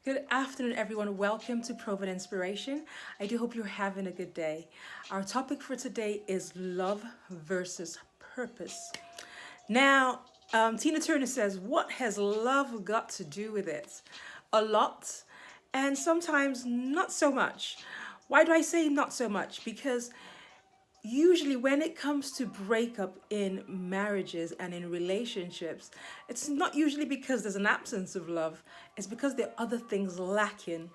Good afternoon, everyone. Welcome to Proven Inspiration. I do hope you're having a good day. Our topic for today is love versus purpose. Now, Tina Turner says, "What has love got to do with it?" A lot, and sometimes not so much. Why do I say not so much? Because usually when it comes to breakup in marriages and in relationships, it's not usually because there's an absence of love, it's because there are other things lacking.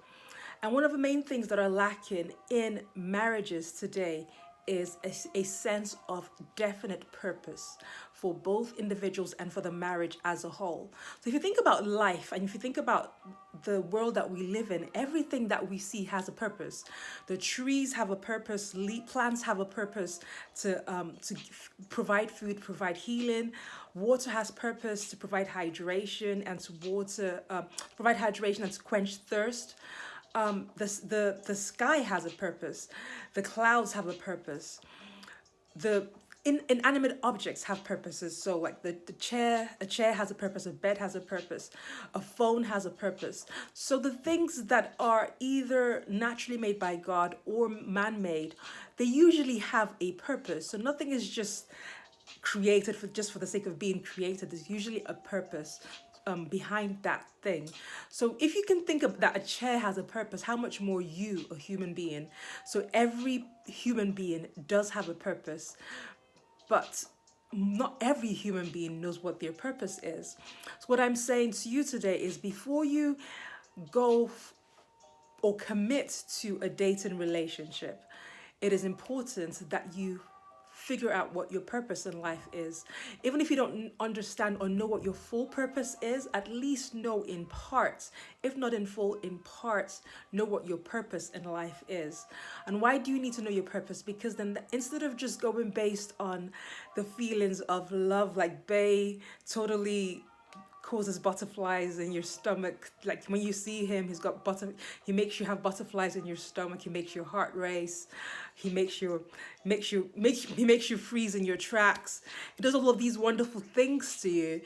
And one of the main things that are lacking in marriages today is a sense of definite purpose for both individuals and for the marriage as a whole. So if you think about life and if you think about the world that we live in, everything that we see has a purpose. The trees have a purpose, plants have a purpose to provide food, provide healing. Water has purpose to provide hydration and to provide hydration and to quench thirst. The sky has a purpose, the clouds have a purpose, the inanimate objects have purposes. So like a chair has a purpose, a bed has a purpose, a phone has a purpose. So the things that are either naturally made by God or man-made, they usually have a purpose. So nothing is just created for the sake of being created. There's usually a purpose behind that thing. So if you can think of that a chair has a purpose, how much more you, a human being? So every human being does have a purpose, but not every human being knows what their purpose is. So what I'm saying to you today is before you go or commit to a dating relationship, it is important that you figure out what your purpose in life is. Even if you don't understand or know what your full purpose is, at least know in parts, if not in full, in parts, know what your purpose in life is. And why do you need to know your purpose? Because then instead of just going based on the feelings of love, like Bay totally causes butterflies in your stomach. Like when you see him, he makes you have butterflies in your stomach. He makes your heart race. He makes you freeze in your tracks. He does all of these wonderful things to you,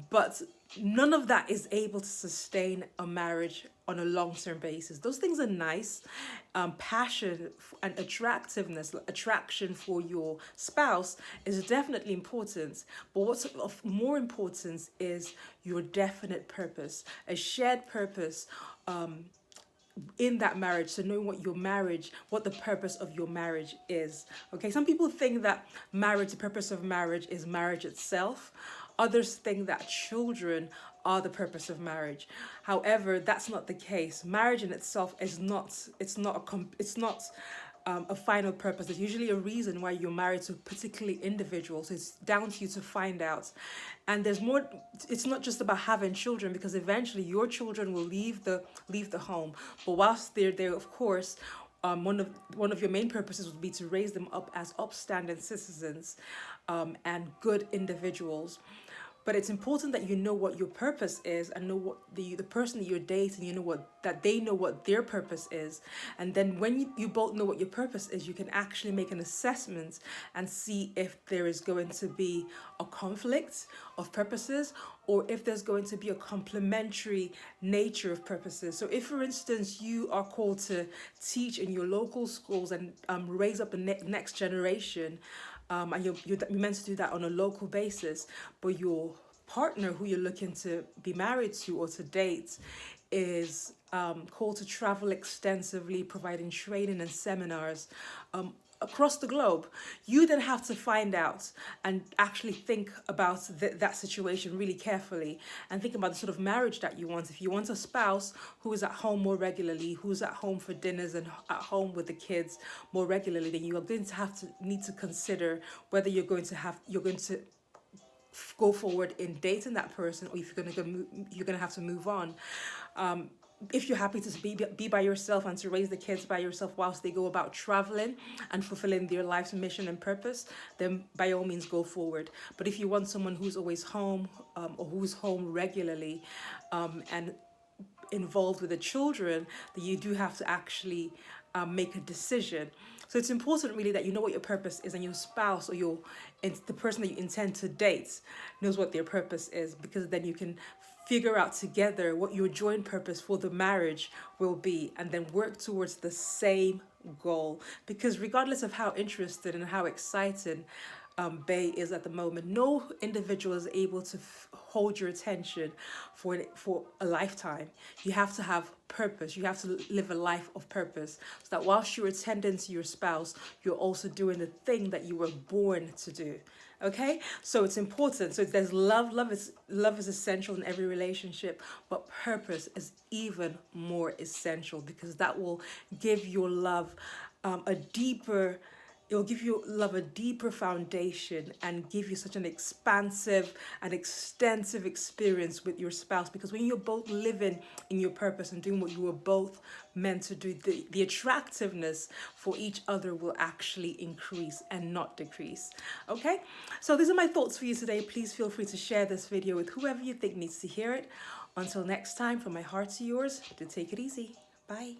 but none of that is able to sustain a marriage on a long-term basis. Those things are nice. Passion and attraction for your spouse is definitely important. But what's of more importance is your definite purpose, a shared purpose in that marriage, to know what the purpose of your marriage is. Okay, some people think that the purpose of marriage is marriage itself. Others think that children are the purpose of marriage. However, that's not the case. Marriage in itself is not. It's not a final purpose. There's usually a reason why you're married to particularly individuals. So it's down to you to find out. And there's more. It's not just about having children, because eventually your children will leave the home. But whilst they're there, of course, one of your main purposes would be to raise them up as upstanding citizens and good individuals. But it's important that you know what your purpose is and know what the person that you're dating, that they know what their purpose is. And then when you both know what your purpose is, you can actually make an assessment and see if there is going to be a conflict of purposes, or if there's going to be a complementary nature of purposes. So if, for instance, you are called to teach in your local schools and raise up the next generation, and you're meant to do that on a local basis, but your partner who you're looking to be married to or to date is called to travel extensively, providing training and seminars across the globe, you then have to find out and actually think about that situation really carefully and think about the sort of marriage that you want. If you want a spouse who is at home more regularly, who's at home for dinners and at home with the kids more regularly, then you are going to need to consider whether you're going to go forward in dating that person, or if you're going to have to move on. If you're happy to be by yourself and to raise the kids by yourself whilst they go about traveling and fulfilling their life's mission and purpose, then by all means go forward. But if you want someone who's always home, or who's home regularly and involved with the children, then you do have to actually make a decision. So it's important really that you know what your purpose is, and your spouse or the person that you intend to date knows what their purpose is, because then you can figure out together what your joint purpose for the marriage will be, and then work towards the same goal. Because regardless of how interested and how excited Bay is at the moment, no individual is able to hold your attention for a lifetime. You have to have purpose. You have to live a life of purpose, so that whilst you're attending to your spouse, you're also doing the thing that you were born to do. Okay, so it's important. So there's love. Love is essential in every relationship, but purpose is even more essential, because that will give your love a deeper. It will give your love a deeper foundation and give you such an expansive and extensive experience with your spouse. Because when you're both living in your purpose and doing what you were both meant to do, the attractiveness for each other will actually increase and not decrease. Okay, so these are my thoughts for you today. Please feel free to share this video with whoever you think needs to hear it. Until next time, from my heart to yours, to take it easy. Bye.